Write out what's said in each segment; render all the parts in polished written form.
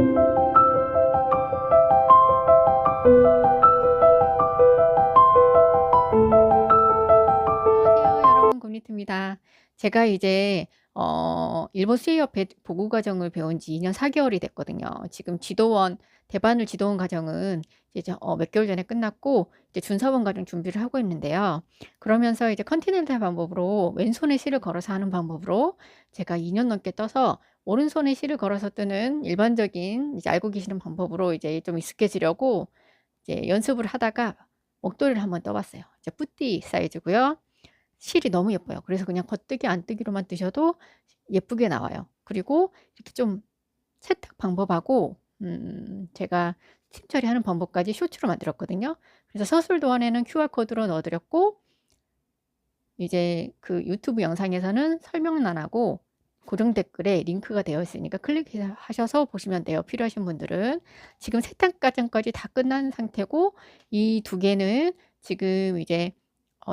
안녕하세요 여러분, 곰니트입니다. 제가 이제 일본 수의협회 보고 과정을 배운 지 2년 4개월이 됐거든요. 지금 지도원 대반을 지도원 과정은 이제 몇 개월 전에 끝났고 이제 준사원 과정 준비를 하고 있는데요. 그러면서 이제 컨티넨탈 방법으로 왼손에 실을 걸어서 하는 방법으로 제가 2년 넘게 떠서 오른손에 실을 걸어서 뜨는 일반적인 이제 알고 계시는 방법으로 이제 좀 익숙해지려고 이제 연습을 하다가 목도리를 한번 떠봤어요. 이제 뿌띠 사이즈고요. 실이 너무 예뻐요. 그래서 그냥 겉뜨기 안뜨기로만 뜨셔도 예쁘게 나와요. 그리고 이렇게 좀 세탁 방법하고 제가 스팀 처리하는 방법까지 쇼츠로 만들었거든요. 그래서 서술도안에는 QR코드로 넣어드렸고 이제 그 유튜브 영상에서는 설명란하고 고정 댓글에 링크가 되어 있으니까 클릭하셔서 보시면 돼요. 필요하신 분들은. 지금 세탁 과정까지 다 끝난 상태고 이 두 개는 지금 이제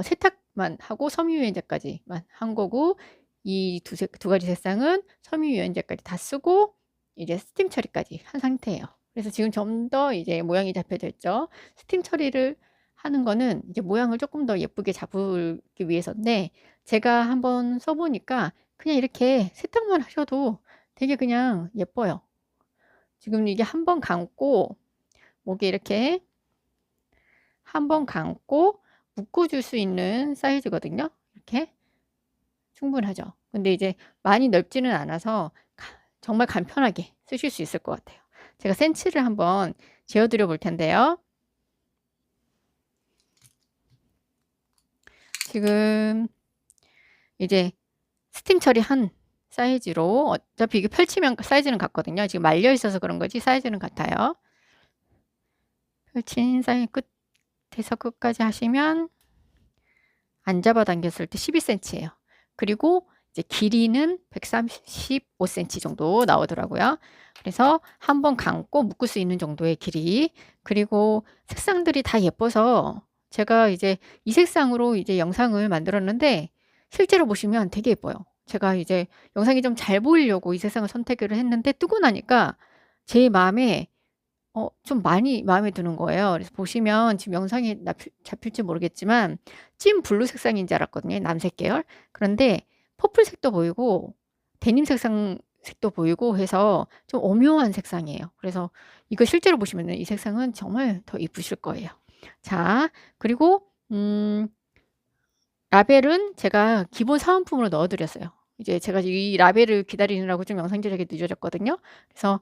세탁만 하고 섬유유연제까지만 한 거고 이 두 가지 색상은 섬유유연제까지 다 쓰고 이제 스팀 처리까지 한 상태예요. 그래서 지금 좀 더 이제 모양이 잡혀졌죠. 스팀 처리를 하는 거는 이제 모양을 조금 더 예쁘게 잡기 위해서인데 제가 한번 써보니까 그냥 이렇게 세탁만 하셔도 되게 그냥 예뻐요. 지금 이게 한 번 감고 목에 이렇게 한 번 감고 묶어줄 수 있는 사이즈거든요. 이렇게 충분하죠. 근데 이제 많이 넓지는 않아서 정말 간편하게 쓰실 수 있을 것 같아요. 제가 센치를 한번 재어드려 볼 텐데요. 지금 이제 스팀 처리한 사이즈로 어차피 이게 펼치면 사이즈는 같거든요. 지금 말려 있어서 그런 거지 사이즈는 같아요. 펼친 사이즈 끝에서 끝까지 하시면 안 잡아당겼을 때 12cm예요. 그리고 이제 길이는 135cm 정도 나오더라고요. 그래서 한번 감고 묶을 수 있는 정도의 길이. 그리고 색상들이 다 예뻐서 제가 이제 이 색상으로 이제 영상을 만들었는데 실제로 보시면 되게 예뻐요. 제가 이제 영상이 좀 잘 보이려고 이 색상을 선택을 했는데 뜨고 나니까 제 마음에 좀 많이 마음에 드는 거예요. 그래서 보시면 지금 영상이 잡힐지 모르겠지만 찐 블루 색상인 줄 알았거든요. 남색 계열. 그런데 퍼플색도 보이고 데님 색도 보이고 해서 좀 오묘한 색상이에요. 그래서 이거 실제로 보시면 이 색상은 정말 더 이쁘실 거예요. 자, 그리고 라벨은 제가 기본 사은품으로 넣어드렸어요. 이제 제가 이 라벨을 기다리느라고 좀 영상 제작이 늦어졌거든요. 그래서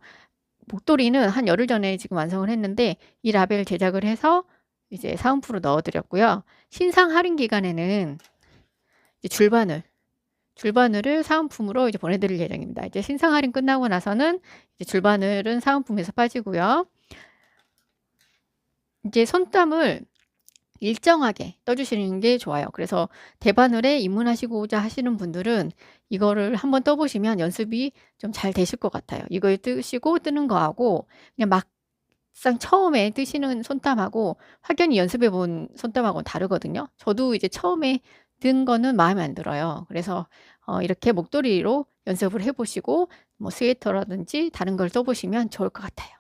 목도리는 한 열흘 전에 지금 완성을 했는데 이 라벨 제작을 해서 이제 사은품으로 넣어드렸고요. 신상 할인 기간에는 이제 줄바늘을 사은품으로 이제 보내드릴 예정입니다. 이제 신상 할인 끝나고 나서는 이제 줄바늘은 사은품에서 빠지고요. 이제 손땀을 일정하게 떠주시는 게 좋아요. 그래서 대바늘에 입문하시고자 하시는 분들은 이거를 한번 떠보시면 연습이 좀 잘 되실 것 같아요. 이걸 뜨시고 뜨는 거하고 그냥 막상 처음에 뜨시는 손땀하고 확연히 연습해 본 손땀하고는 다르거든요. 저도 이제 처음에 든 거는 마음에 안 들어요. 그래서 이렇게 목도리로 연습을 해보시고 뭐 스웨터라든지 다른 걸 떠보시면 좋을 것 같아요.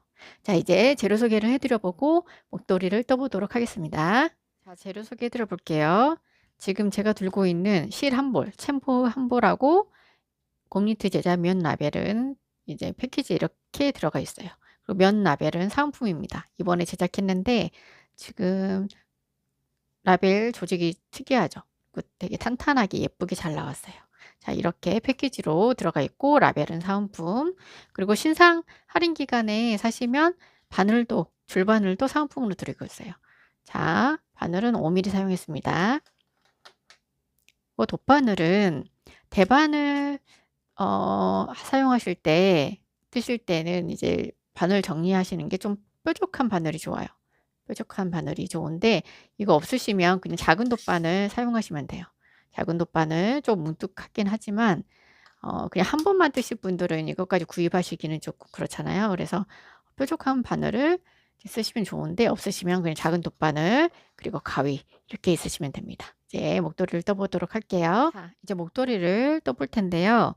자, 이제 재료 소개를 해드려 보고 목도리를 떠보도록 하겠습니다. 자, 재료 소개해 드려 볼게요. 지금 제가 들고 있는 실 한 볼, 챔프 한 볼하고 곰니트 제자 면 라벨은 이제 패키지 이렇게 들어가 있어요. 그리고 면 라벨은 사은품입니다. 이번에 제작했는데 지금 라벨 조직이 특이하죠. 되게 탄탄하게 예쁘게 잘 나왔어요. 자, 이렇게 패키지로 들어가 있고 라벨은 사은품. 그리고 신상 할인 기간에 사시면 바늘도 줄바늘도 사은품으로 들어가 있어요. 자, 바늘은 5mm 사용했습니다. 돗바늘은 대바늘 사용하실 때 뜨실 때는 이제 바늘 정리하시는 게 좀 뾰족한 바늘이 좋아요. 뾰족한 바늘이 좋은데 이거 없으시면 그냥 작은 돗바늘 사용하시면 돼요. 작은 돗바늘 좀 뭉툭하긴 하지만 그냥 한 번만 뜨실 분들은 이것까지 구입하시기는 조금 그렇잖아요. 그래서 뾰족한 바늘을 쓰시면 좋은데 없으시면 그냥 작은 돗바늘 그리고 가위 이렇게 있으시면 됩니다. 이제 목도리를 떠보도록 할게요. 자, 이제 목도리를 떠볼 텐데요.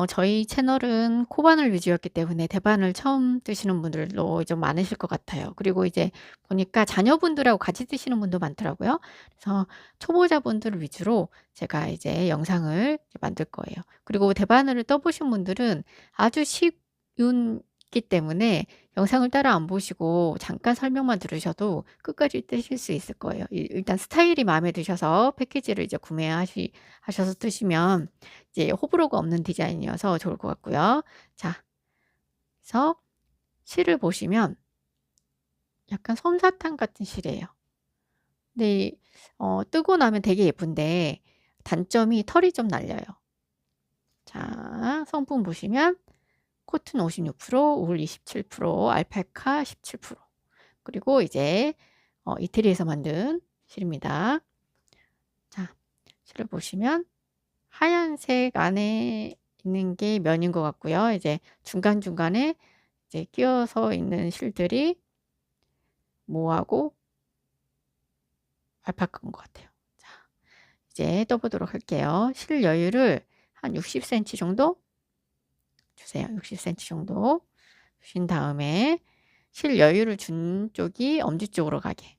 저희 채널은 코바늘 위주였기 때문에 대바늘 처음 뜨시는 분들도 좀 많으실 것 같아요. 그리고 이제 보니까 자녀분들하고 같이 뜨시는 분도 많더라고요. 그래서 초보자분들 위주로 제가 이제 영상을 이제 만들 거예요. 그리고 대바늘을 떠 보신 분들은 아주 쉬운기 때문에 영상을 따라 안 보시고 잠깐 설명만 들으셔도 끝까지 뜨실 수 있을 거예요. 일단 스타일이 마음에 드셔서 패키지를 이제 하셔서 뜨시면 이제 호불호가 없는 디자인이어서 좋을 것 같고요. 자, 그래서 실을 보시면 약간 솜사탕 같은 실이에요. 근데 뜨고 나면 되게 예쁜데 단점이 털이 좀 날려요. 자, 성분 보시면 코튼 56%, 울 27%, 알파카 17%. 그리고 이제 이태리에서 만든 실입니다. 자, 실을 보시면 하얀색 안에 있는 게 면인 것 같고요. 이제 중간중간에 이제 끼어서 있는 실들이 모하고 알파카인 것 같아요. 자, 이제 떠보도록 할게요. 실 여유를 한 60cm 정도 주세요. 60cm 정도 주신 다음에 실 여유를 준 쪽이 엄지 쪽으로 가게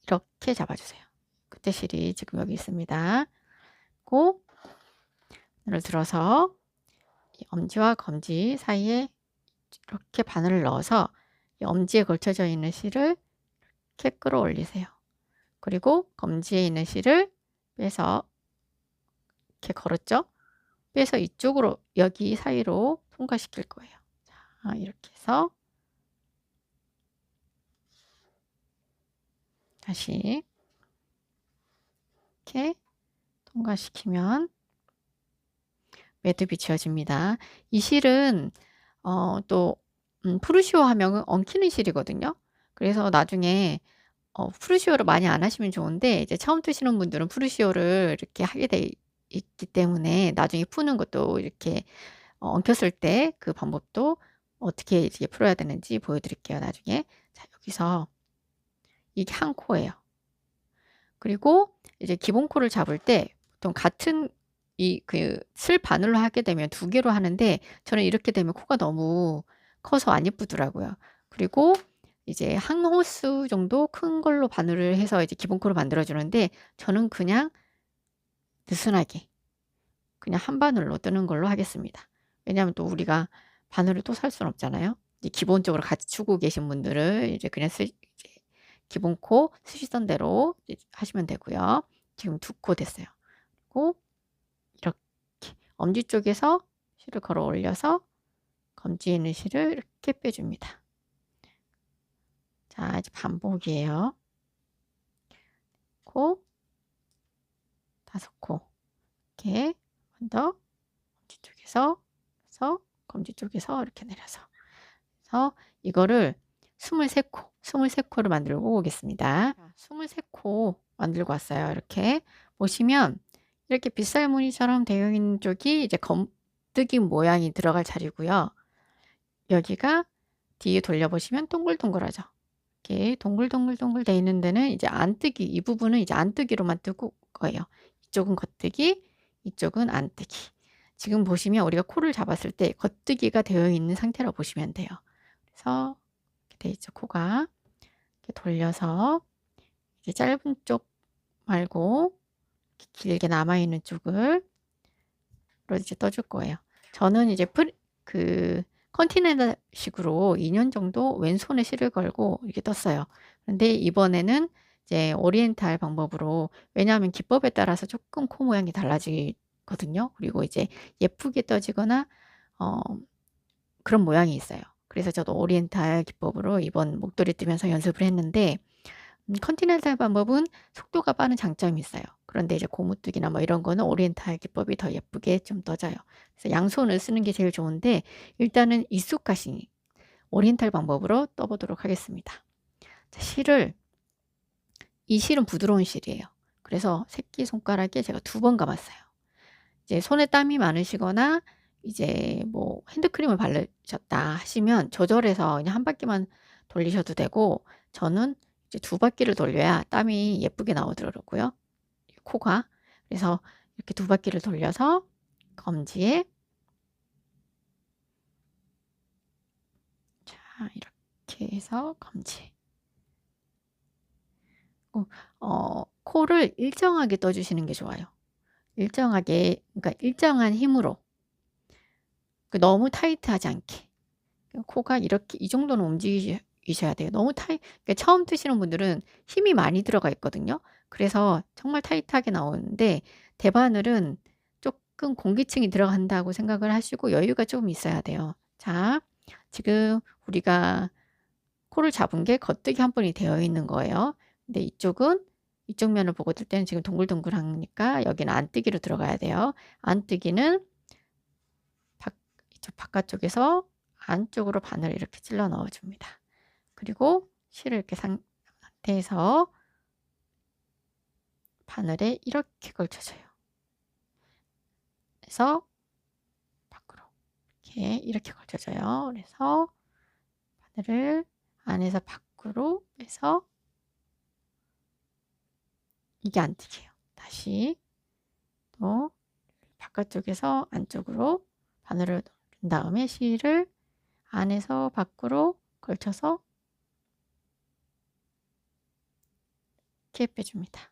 이렇게 잡아주세요. 그때 실이 지금 여기 있습니다. 고 바늘을 들어서 이 엄지와 검지 사이에 이렇게 바늘을 넣어서 이 엄지에 걸쳐져 있는 실을 이렇게 끌어올리세요. 그리고 검지에 있는 실을 빼서 이렇게 걸었죠? 빼서 이쪽으로 여기 사이로 통과시킬 거예요. 자, 이렇게 해서 다시 이렇게 통과시키면 매듭이 지어집니다. 이 실은 또 프루시오 하면 엉키는 실이거든요. 그래서 나중에 프루시오를 많이 안 하시면 좋은데 이제 처음 뜨시는 분들은 프루시오를 이렇게 하게 돼 있기 때문에 나중에 푸는 것도 이렇게 엉켰을 때 그 방법도 어떻게 이제 풀어야 되는지 보여드릴게요, 나중에. 자, 여기서 이게 한 코예요. 그리고 이제 기본 코를 잡을 때 보통 같은 슬 바늘로 하게 되면 두 개로 하는데 저는 이렇게 되면 코가 너무 커서 안 예쁘더라고요. 그리고 이제 한 호수 정도 큰 걸로 바늘을 해서 이제 기본 코를 만들어 주는데 저는 그냥 느슨하게 그냥 한 바늘로 뜨는 걸로 하겠습니다. 왜냐하면 또 우리가 바늘을 또 살 수는 없잖아요. 이제 기본적으로 같이 추고 계신 분들은 이제 그냥 이제 기본 코 쓰시던 대로 하시면 되고요. 지금 두 코 됐어요. 그리고 이렇게 엄지 쪽에서 실을 걸어 올려서 검지에 있는 실을 이렇게 빼줍니다. 자, 이제 반복이에요. 코, 다섯 코. 이렇게 한 더 검지 쪽에서 검지 쪽에서 이렇게 내려서. 그래서 이거를 23코, 23코를 만들고 오겠습니다. 23코 만들고 왔어요. 이렇게 보시면 이렇게 빗살무늬처럼 되어 있는 쪽이 이제 검뜨기 모양이 들어갈 자리고요. 여기가 뒤에 돌려보시면 동글동글하죠. 이렇게 동글동글동글 되어 있는 데는 이제 안뜨기, 이 부분은 이제 안뜨기로만 뜨고 거예요. 이쪽은 겉뜨기, 이쪽은 안뜨기. 지금 보시면 우리가 코를 잡았을 때 겉뜨기가 되어 있는 상태로 보시면 돼요. 그래서 이렇게 돼 있죠, 코가. 이렇게 돌려서 이제 짧은 쪽 말고 이렇게 길게 남아 있는 쪽을 이제 떠줄 거예요. 저는 이제 컨티넨탈식으로 2년 정도 왼손에 실을 걸고 이렇게 떴어요. 그런데 이번에는 이제 오리엔탈 방법으로, 왜냐하면 기법에 따라서 조금 코 모양이 달라지거든요. 그리고 이제 예쁘게 떠지거나 그런 모양이 있어요. 그래서 저도 오리엔탈 기법으로 이번 목도리 뜨면서 연습을 했는데 컨티넨탈 방법은 속도가 빠른 장점이 있어요. 그런데 이제 고무뜨기나 뭐 이런 거는 오리엔탈 기법이 더 예쁘게 좀 떠져요. 그래서 양손을 쓰는 게 제일 좋은데 일단은 익숙하시니 오리엔탈 방법으로 떠보도록 하겠습니다. 자, 이 실은 부드러운 실이에요. 그래서 새끼손가락에 제가 2번 감았어요. 이제 손에 땀이 많으시거나 이제 뭐 핸드크림을 바르셨다 하시면 조절해서 그냥 한 바퀴만 돌리셔도 되고, 저는 이제 2바퀴를 돌려야 땀이 예쁘게 나오더라고요, 코가. 그래서 이렇게 2바퀴를 돌려서 검지에 자, 이렇게 해서 검지. 코를 일정하게 떠주시는 게 좋아요. 일정하게, 그러니까 일정한 힘으로. 너무 타이트하지 않게. 코가 이렇게 이 정도는 움직이셔야 돼요. 너무 그러니까 처음 뜨시는 분들은 힘이 많이 들어가 있거든요. 그래서 정말 타이트하게 나오는데 대바늘은 조금 공기층이 들어간다고 생각을 하시고 여유가 좀 있어야 돼요. 자, 지금 우리가 코를 잡은 게 겉뜨기 한 번이 되어 있는 거예요. 근데 이쪽 면을 보고 뜰 때는 지금 동글동글하니까 여기는 안뜨기로 들어가야 돼요. 안뜨기는 이쪽 바깥쪽에서 안쪽으로 바늘을 이렇게 찔러 넣어줍니다. 그리고 실을 이렇게 상태에서 바늘에 이렇게 걸쳐줘요. 그래서 밖으로 이렇게 걸쳐줘요. 그래서 바늘을 안에서 밖으로 빼서 이게 안뜨기예요. 다시 또 바깥쪽에서 안쪽으로 바늘을 넣은 다음에 실을 안에서 밖으로 걸쳐서 이렇게 빼줍니다.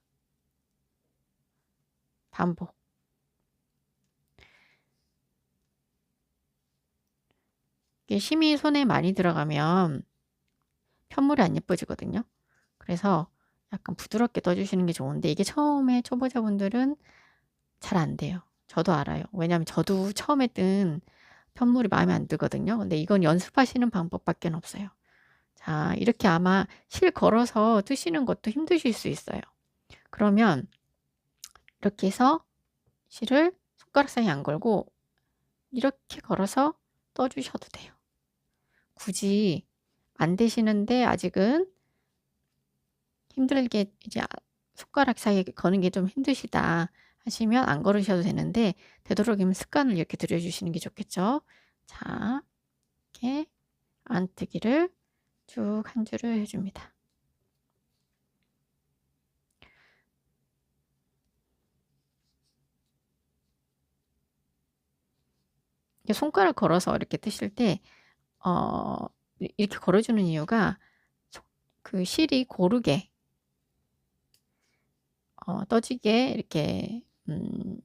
반복. 이게 힘이 손에 많이 들어가면 편물이 안 예뻐지거든요. 그래서 약간 부드럽게 떠주시는 게 좋은데 이게 처음에 초보자분들은 잘 안 돼요. 저도 알아요. 왜냐하면 저도 처음에 뜬 편물이 마음에 안 들거든요. 근데 이건 연습하시는 방법밖에 없어요. 자, 이렇게 아마 실 걸어서 뜨시는 것도 힘드실 수 있어요. 그러면 이렇게 해서 실을 손가락 사이에 안 걸고 이렇게 걸어서 떠주셔도 돼요. 굳이 안 되시는데 아직은 힘들게 이제 손가락 사이에 거는 게 좀 힘드시다 하시면 안 걸으셔도 되는데 되도록이면 습관을 이렇게 들여주시는 게 좋겠죠. 자, 이렇게 안뜨기를 쭉 한 줄을 해줍니다. 손가락 걸어서 이렇게 뜨실 때 이렇게 걸어주는 이유가 그 실이 고르게 떠지게 이렇게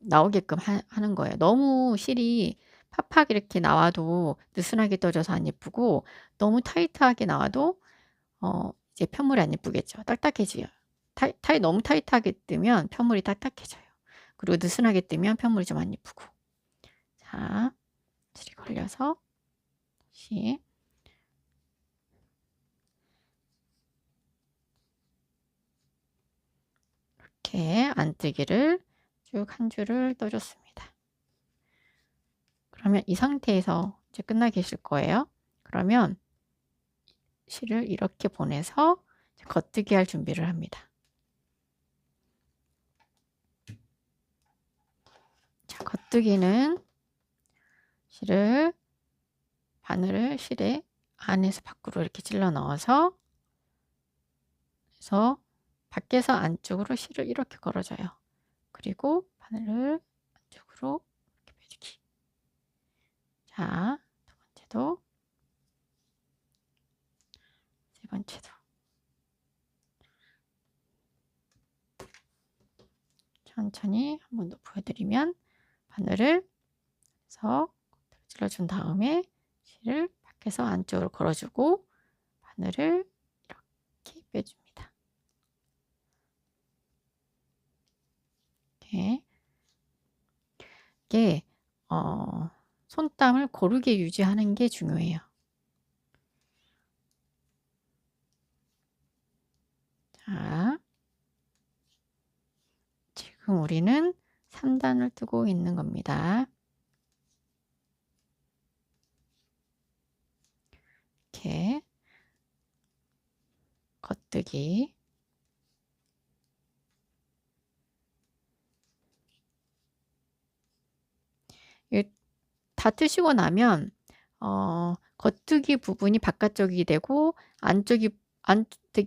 나오게끔 하는 거예요. 너무 실이 팍팍 이렇게 나와도 느슨하게 떠져서 안 예쁘고 너무 타이트하게 나와도 이제 편물이 안 예쁘겠죠. 딱딱해져요. 너무 타이트하게 뜨면 편물이 딱딱해져요. 그리고 느슨하게 뜨면 편물이 좀 안 예쁘고. 자, 줄이 걸려서 다시 이렇게 안뜨기를 쭉 한 줄을 떠줬습니다. 그러면 이 상태에서 이제 끝나 계실 거예요. 그러면 실을 이렇게 보내서 겉뜨기 할 준비를 합니다. 자, 겉뜨기는 바늘을 실에 안에서 밖으로 이렇게 찔러 넣어서 그래서 밖에서 안쪽으로 실을 이렇게 걸어줘요. 그리고 바늘을 안쪽으로 이렇게 빼주기. 자, 두 번째도 세 번째도 천천히 한 번 더 보여드리면 바늘을 해서 찔러준 다음에 실을 밖에서 안쪽으로 걸어주고 바늘을 이렇게 빼줍니다. 이게 손땀을 고르게 유지하는 게 중요해요. 자, 지금 우리는 3단을 뜨고 있는 겁니다. 이렇게 겉뜨기 다 뜨시고 나면 겉뜨기 부분이 바깥쪽이 되고 안뜨기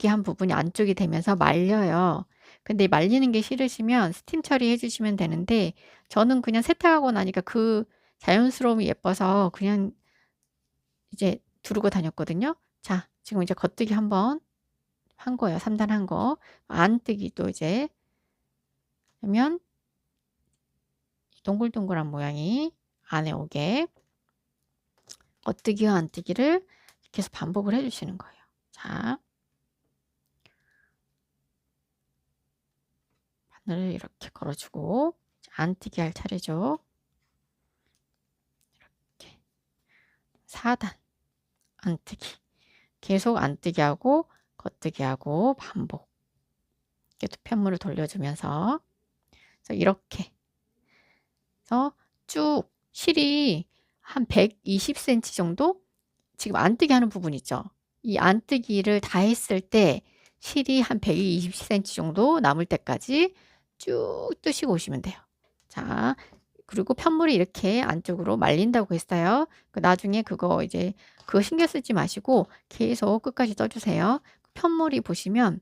한 부분이 안쪽이 되면서 말려요. 근데 말리는 게 싫으시면 스팀 처리해 주시면 되는데 저는 그냥 세탁하고 나니까 그 자연스러움이 예뻐서 그냥 이제 두르고 다녔거든요. 자, 지금 이제 겉뜨기 한번 한 거예요. 3단 한 거. 안뜨기도 이제 하면 동글동글한 모양이 안에 오게 겉뜨기와 안뜨기를 이렇게 해서 반복을 해 주시는 거예요. 자, 바늘을 이렇게 걸어주고 안뜨기 할 차례죠. 이렇게 4단 안뜨기 계속 안뜨기 하고 겉뜨기 하고 반복 이렇게 두 편물을 돌려주면서 그래서 이렇게 해서 쭉 실이 한 120cm 정도 지금 안뜨기 하는 부분 있죠. 이 안뜨기를 다 했을 때 실이 한 120cm 정도 남을 때까지 쭉 뜨시고 오시면 돼요. 자, 그리고 편물이 이렇게 안쪽으로 말린다고 했어요. 나중에 그거 이제 그거 신경 쓰지 마시고 계속 끝까지 떠주세요. 편물이 보시면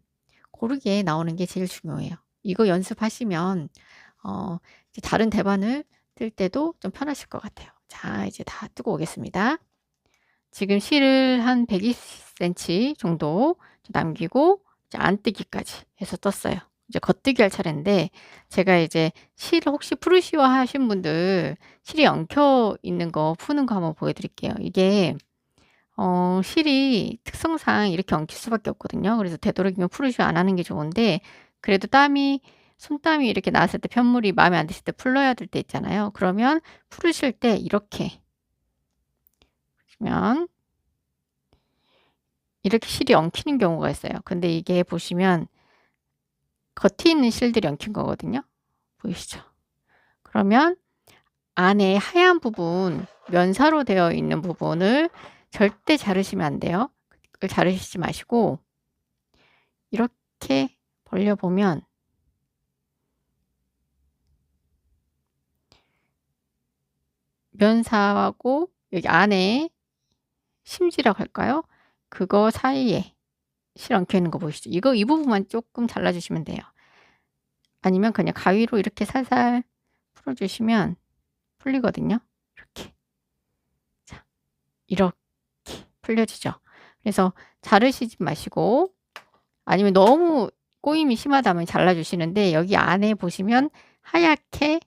고르게 나오는 게 제일 중요해요. 이거 연습하시면 이제 다른 대반을 뜰 때도 좀 편하실 것 같아요. 자, 이제 다 뜨고 오겠습니다. 지금 실을 한 120cm 정도 남기고 이제 안뜨기까지 해서 떴어요. 이제 겉뜨기 할 차례인데 제가 이제 실을 혹시 프루시오 하신 분들 실이 엉켜 있는 거 푸는 거 한번 보여드릴게요. 이게 실이 특성상 이렇게 엉킬 수밖에 없거든요. 그래서 되도록이면 프루시오 안 하는 게 좋은데 그래도 손땀이 이렇게 났을 때 편물이 마음에 안 드실 때 풀러야 될 때 있잖아요. 그러면 풀으실 때 이렇게 보시면 이렇게 실이 엉키는 경우가 있어요. 근데 이게 보시면 겉에 있는 실들이 엉킨 거거든요. 보이시죠? 그러면 안에 하얀 부분, 면사로 되어 있는 부분을 절대 자르시면 안 돼요. 그걸 자르시지 마시고 이렇게 벌려보면 면사하고 여기 안에 심지라고 할까요? 그거 사이에 실 엉켜 있는 거 보이시죠? 이 부분만 조금 잘라주시면 돼요. 아니면 그냥 가위로 이렇게 살살 풀어주시면 풀리거든요. 이렇게. 자, 이렇게 풀려지죠. 그래서 자르시지 마시고 아니면 너무 꼬임이 심하다면 잘라주시는데 여기 안에 보시면 하얗게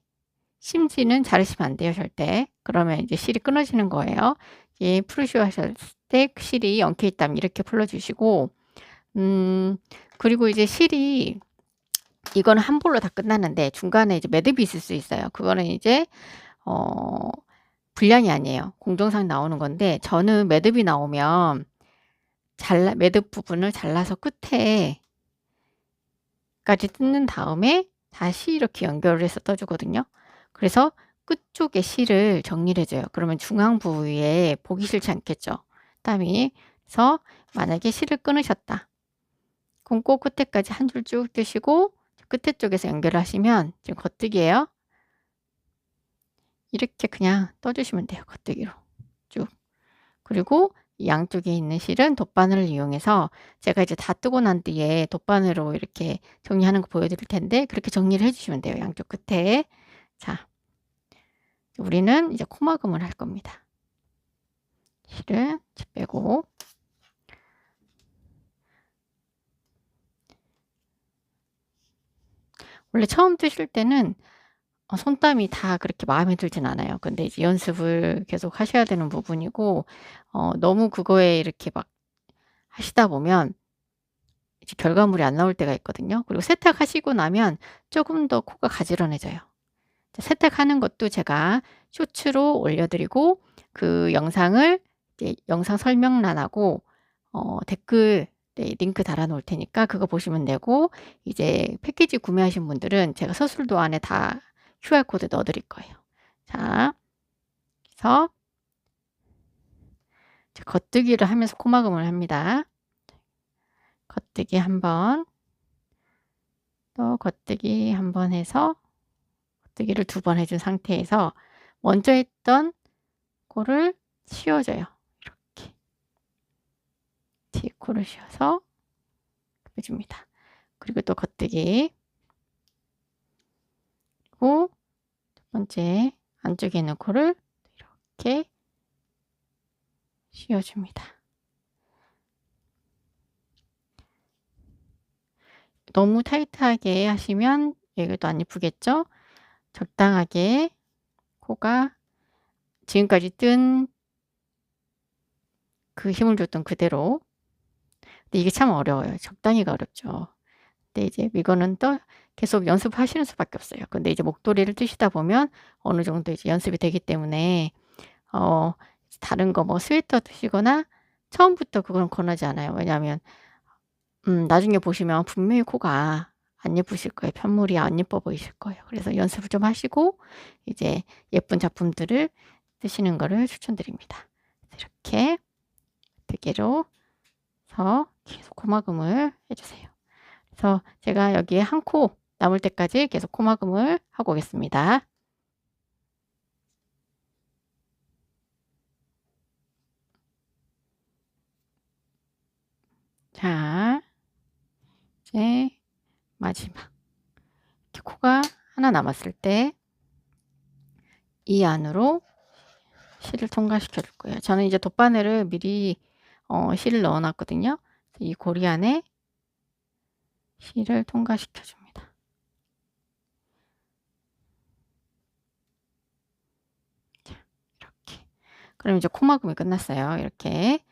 심지는 자르시면 안 돼요. 절대. 그러면 이제 실이 끊어지는 거예요. 예, 프루시오 하실 때 실이 엉켜 있다면 이렇게 풀어주시고 그리고 이제 실이 이거는 한 볼로 다 끝나는데 중간에 이제 매듭이 있을 수 있어요. 그거는 이제 불량이 아니에요. 공정상 나오는 건데 저는 매듭이 나오면 매듭 부분을 잘라서 끝에까지 뜯는 다음에 다시 이렇게 연결을 해서 떠주거든요. 그래서 끝쪽에 실을 정리를 해줘요. 그러면 중앙 부위에 보기 싫지 않겠죠. 땀이. 그래서 만약에 실을 끊으셨다. 그럼 꼭 끝에까지 한 줄 쭉 뜨시고 끝에 쪽에서 연결하시면 지금 겉뜨기예요. 이렇게 그냥 떠주시면 돼요. 겉뜨기로 쭉. 그리고 이 양쪽에 있는 실은 돗바늘을 이용해서 제가 이제 다 뜨고 난 뒤에 돗바늘로 이렇게 정리하는 거 보여드릴 텐데 그렇게 정리를 해주시면 돼요. 양쪽 끝에. 자, 우리는 이제 코막음을 할 겁니다. 실은 빼고 원래 처음 뜨실 때는 손땀이 다 그렇게 마음에 들진 않아요. 근데 이제 연습을 계속 하셔야 되는 부분이고 너무 그거에 이렇게 막 하시다 보면 이제 결과물이 안 나올 때가 있거든요. 그리고 세탁하시고 나면 조금 더 코가 가지런해져요. 세탁하는 것도 제가 쇼츠로 올려드리고 그 영상을 이제 영상 설명란하고 댓글 링크 달아 놓을 테니까 그거 보시면 되고 이제 패키지 구매하신 분들은 제가 서술도 안에 다 QR코드 넣어 드릴 거예요. 자, 그래서 겉뜨기를 하면서 코막음을 합니다. 겉뜨기 한번, 또 겉뜨기 한번 해서 겉뜨기를 2번 해준 상태에서 먼저 했던 코를 씌워줘요. 이렇게 뒤에 코를 씌워서 해줍니다. 그리고 또 겉뜨기, 그리고 두 번째 안쪽에 있는 코를 이렇게 씌워줍니다. 너무 타이트하게 하시면 여기도 안 예쁘겠죠? 적당하게 코가 지금까지 뜬 그 힘을 줬던 그대로. 근데 이게 참 어려워요. 적당히가 어렵죠. 근데 이제 이거는 또 계속 연습하시는 수밖에 없어요. 근데 이제 목도리를 뜨시다 보면 어느 정도 이제 연습이 되기 때문에 어 다른 거 뭐 스웨터 뜨시거나 처음부터 그건 권하지 않아요. 왜냐하면 나중에 보시면 분명히 코가 안 예쁘실 거예요. 편물이 안 예뻐 보이실 거예요. 그래서 연습을 좀 하시고 이제 예쁜 작품들을 뜨시는 거를 추천드립니다. 이렇게 2개로 서 계속 코막음을 해 주세요. 그래서 제가 여기에 한 코 남을 때까지 계속 코막음을 하고 오겠습니다. 자, 이제 마지막. 이렇게 코가 하나 남았을 때 이 안으로 실을 통과시켜 줄 거예요. 저는 이제 돗바늘을 미리 실을 넣어 놨거든요. 이 고리 안에 실을 통과시켜 줍니다. 자, 이렇게. 그럼 이제 코막음이 끝났어요. 이렇게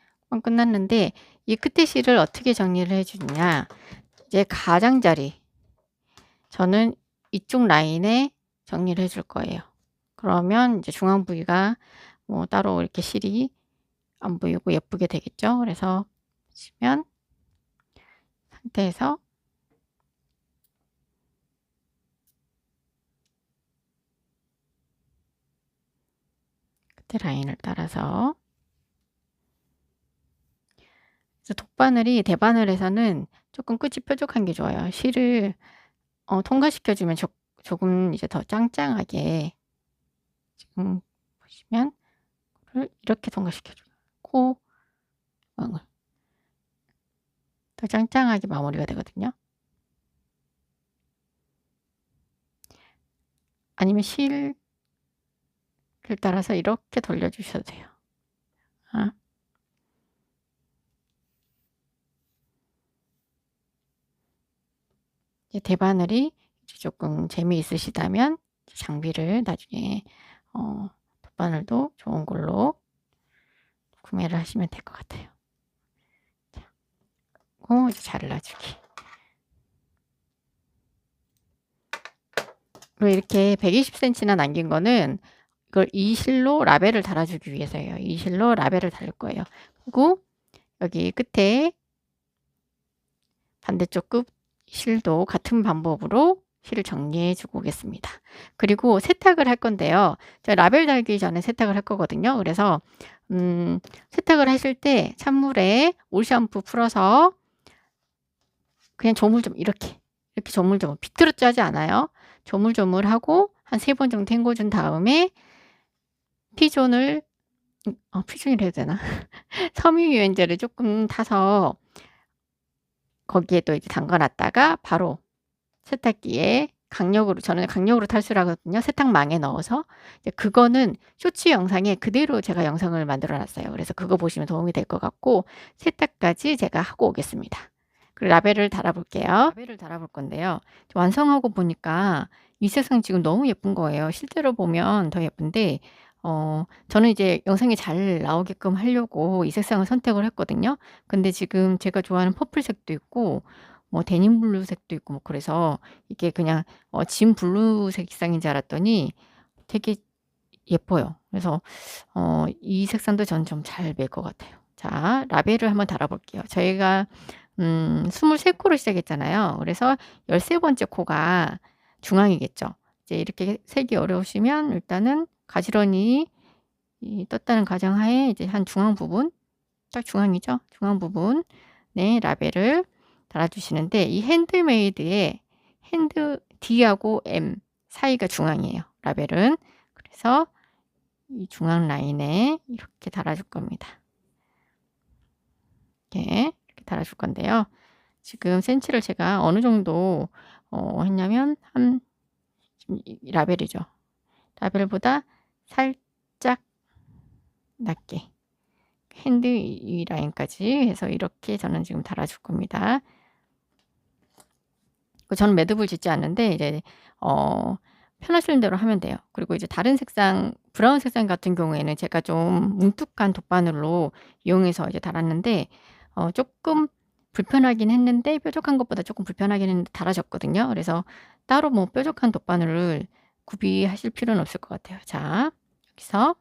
끝났는데 이 끝에 실을 어떻게 정리를 해 주느냐. 이제 가장자리, 저는 이쪽 라인에 정리를 해줄 거예요. 그러면 이제 중앙 부위가 뭐 따로 이렇게 실이 안 보이고 예쁘게 되겠죠. 그래서 보시면 상태에서 끝에 라인을 따라서, 그래서 돗바늘이 대바늘에서는 조금 끝이 뾰족한 게 좋아요. 실을 통과시켜 주면 조금 이제 더 짱짱하게, 지금 보시면 코를 이렇게 통과시켜 줘요. 코 엉을 더 짱짱하게 마무리가 되거든요. 아니면 실을 따라서 이렇게 돌려 주셔도 돼요. 아. 이제 대바늘이 이제 조금 재미있으시다면 장비를 나중에 돗바늘도 좋은 걸로 구매를 하시면 될 것 같아요. 자, 그리고 이제 잘라주기. 그리고 이렇게 120cm나 남긴 거는 이걸 이 실로 라벨을 달아주기 위해서예요. 이 실로 라벨을 달을 거예요. 그리고 여기 끝에 반대쪽 끝 실도 같은 방법으로 실을 정리해 주고 오겠습니다. 그리고 세탁을 할 건데요. 제가 라벨 달기 전에 세탁을 할 거거든요. 그래서 세탁을 하실 때 찬물에 올 샴푸 풀어서 그냥 조물조물 이렇게 조물조물 비틀어짜지 않아요. 조물조물하고 한 3번 정도 헹궈 준 다음에 피존을 피존이라 해야 되나? 섬유유연제를 조금 타서 거기에 또 이제 담가 놨다가 바로 세탁기에 강력으로, 저는 강력으로 탈수를 하거든요. 세탁망에 넣어서. 이제 그거는 쇼츠 영상에 그대로 제가 영상을 만들어 놨어요. 그래서 그거 보시면 도움이 될 것 같고, 세탁까지 제가 하고 오겠습니다. 그리고 라벨을 달아 볼게요. 라벨을 달아 볼 건데요. 완성하고 보니까 이 색상 지금 너무 예쁜 거예요. 실제로 보면 더 예쁜데 저는 이제 영상이 잘 나오게끔 하려고 이 색상을 선택을 했거든요. 근데 지금 제가 좋아하는 퍼플색도 있고 뭐 데님 블루색도 있고 뭐 그래서 이게 그냥 진 블루 색상인 줄 알았더니 되게 예뻐요. 그래서 이 색상도 전 좀 잘 멜 것 같아요. 자, 라벨을 한번 달아 볼게요. 저희가 23코로 시작했잖아요. 그래서 13번째 코가 중앙이겠죠. 이제 이렇게 세기 어려우시면 일단은 가지런히 떴다는 가정하에 이제 한 중앙 부분, 딱 중앙이죠. 중앙 부분에 라벨을 달아주시는데, 이 핸드메이드의 핸드 D하고 M 사이가 중앙이에요. 라벨은. 그래서 이 중앙 라인에 이렇게 달아줄 겁니다. 이렇게 달아줄 건데요. 지금 센치를 제가 어느 정도 했냐면 지금 이 라벨이죠. 라벨보다 살짝 낮게 핸드 이 라인까지 해서 이렇게 저는 지금 달아줄 겁니다. 저는 매듭을 짓지 않는데 이제 편하시는 대로 하면 돼요. 그리고 이제 다른 색상 브라운 색상 같은 경우에는 제가 좀 뭉툭한 돗바늘로 이용해서 이제 달았는데 쪼끔 불편하긴 했는데 뾰족한 것보다 쪼끔 불편하긴 했는데 달아졌거든요. 그래서 따로 뭐 뾰족한 돗바늘을 구비하실 필요는 없을 것 같아요. 자, 여기서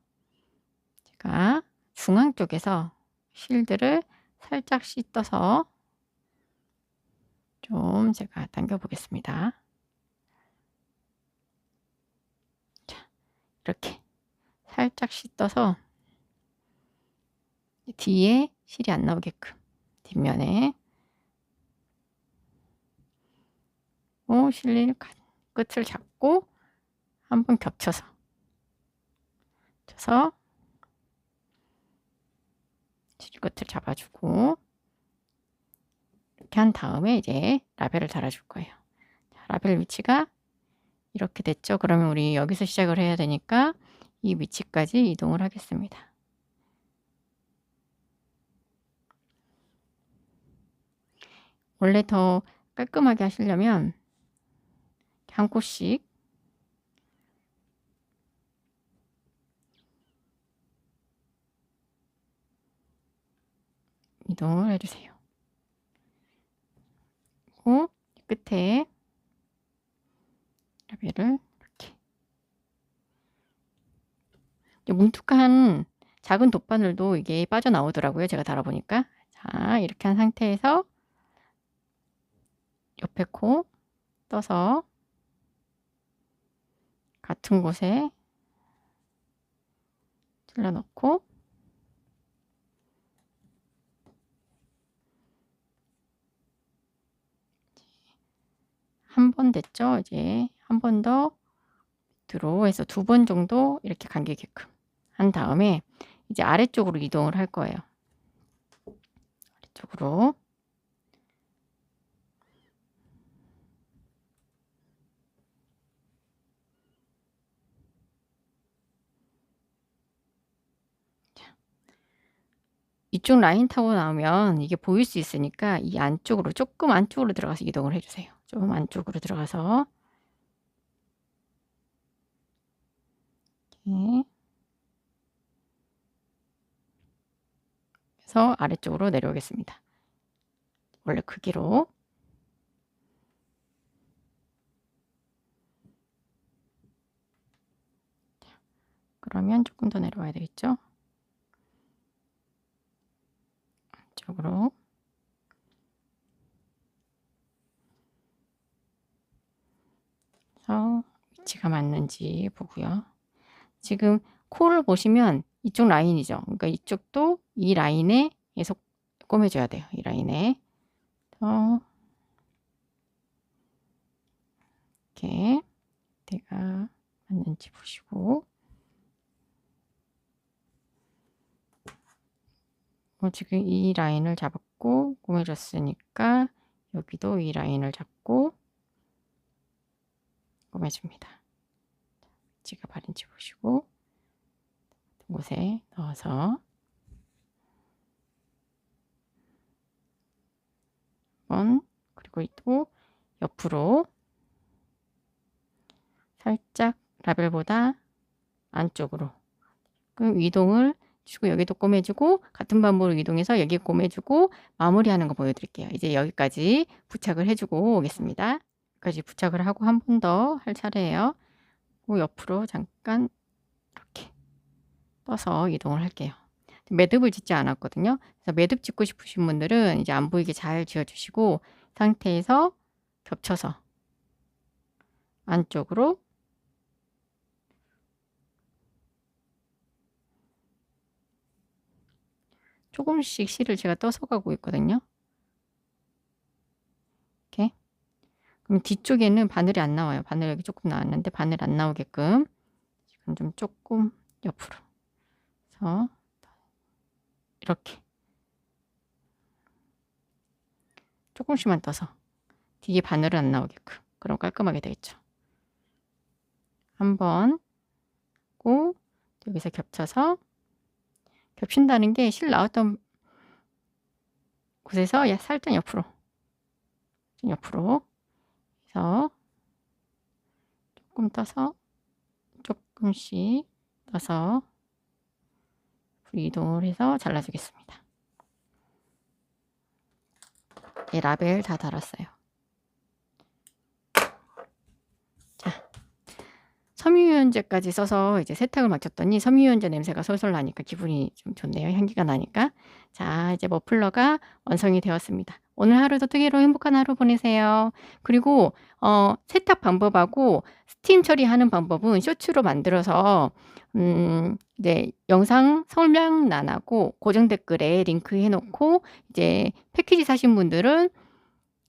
제가 중앙 쪽에서 실드를 살짝 씻어서 좀 제가 당겨 보겠습니다. 자, 이렇게 살짝 씻어서 뒤에 실이 안 나오게끔 뒷면에 실릴 끝을 잡고 한번 겹쳐서 실 끝을 잡아주고 이렇게 한 다음에 이제 라벨을 달아줄 거예요. 자, 라벨 위치가 이렇게 됐죠. 그러면 우리 여기서 시작을 해야 되니까 이 위치까지 이동을 하겠습니다. 원래 더 깔끔하게 하시려면 한 코씩 이동을 해주세요. 그리고 끝에 라벨을 이렇게 뭉툭한 작은 돗바늘도 이게 빠져나오더라고요. 제가 달아보니까. 자, 이렇게 한 상태에서 옆에 코 떠서 같은 곳에 찔러 넣고 한 번 됐죠? 이제 한 번 더 밑으로 해서 2번 정도 이렇게 감기게끔 한 다음에 이제 아래쪽으로 이동을 할 거예요. 아래쪽으로. 이쪽 라인 타고 나오면 이게 보일 수 있으니까 이 안쪽으로 조금 안쪽으로 들어가서 이동을 해주세요. 좀 안쪽으로 들어가서 이렇게 해서 아래쪽으로 내려오겠습니다. 원래 크기로. 그러면 조금 더 내려와야 되겠죠? 안쪽으로. 그래서 위치가 맞는지 보고요. 지금 코를 보시면 이쪽 라인이죠. 그러니까 이쪽도 이 라인에 계속 꼬매줘야 돼요. 이 라인에. 이렇게 내가 맞는지 보시고 지금 이 라인을 잡았고 꼬매줬으니까 여기도 이 라인을 잡고 꼬매줍니다. 위치가 바른지 보시고 곳에 넣어서 그리고 또 옆으로 살짝 라벨보다 안쪽으로 그럼 이동을 주고 여기도 꼬매주고 같은 방법으로 이동해서 여기 꼬매주고 마무리하는 거 보여드릴게요. 이제 여기까지 부착을 해주고 오겠습니다. 여기까지 부착을 하고 한 번 더 할 차례예요. 그 옆으로 잠깐 이렇게 떠서 이동을 할게요. 매듭을 짓지 않았거든요. 그래서 매듭 짓고 싶으신 분들은 이제 안 보이게 잘 지어주시고 상태에서 겹쳐서 안쪽으로 조금씩 실을 제가 떠서 가고 있거든요. 이렇게. 그럼 뒤쪽에는 바늘이 안 나와요. 바늘 여기 조금 나왔는데 바늘 안 나오게끔 지금 좀 조금 옆으로 해서 이렇게 조금씩만 떠서 뒤에 바늘은 안 나오게끔 그럼 깔끔하게 되겠죠. 한번 하고 여기서 겹쳐서 겹친다는 게 실 나왔던 곳에서 살짝 옆으로 해서 조금 떠서 조금씩 떠서 이동을 해서 잘라주겠습니다. 네, 라벨 다 달았어요. 자, 섬유유연제까지 써서 이제 세탁을 마쳤더니 섬유유연제 냄새가 솔솔 나니까 기분이 좀 좋네요. 향기가 나니까. 자, 이제 머플러가 완성이 되었습니다. 오늘 하루도 뜨개로 행복한 하루 보내세요. 그리고 세탁 방법하고 스팀 처리하는 방법은 쇼츠로 만들어서 네, 영상 설명란하고 고정 댓글에 링크 해놓고 이제 패키지 사신 분들은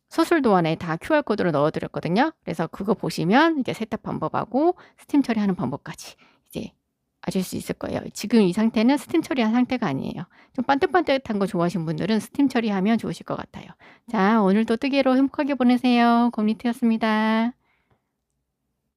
서술도안에 다 QR코드로 넣어드렸거든요. 그래서 그거 보시면 이제 세탁 방법하고 스팀 처리하는 방법까지 이제 아실 수 있을 거예요. 지금 이 상태는 스팀 처리한 상태가 아니에요. 좀 반듯반듯한 거 좋아하시는 분들은 스팀 처리하면 좋으실 것 같아요. 자, 오늘도 뜨개로 행복하게 보내세요. 곰니트였습니다.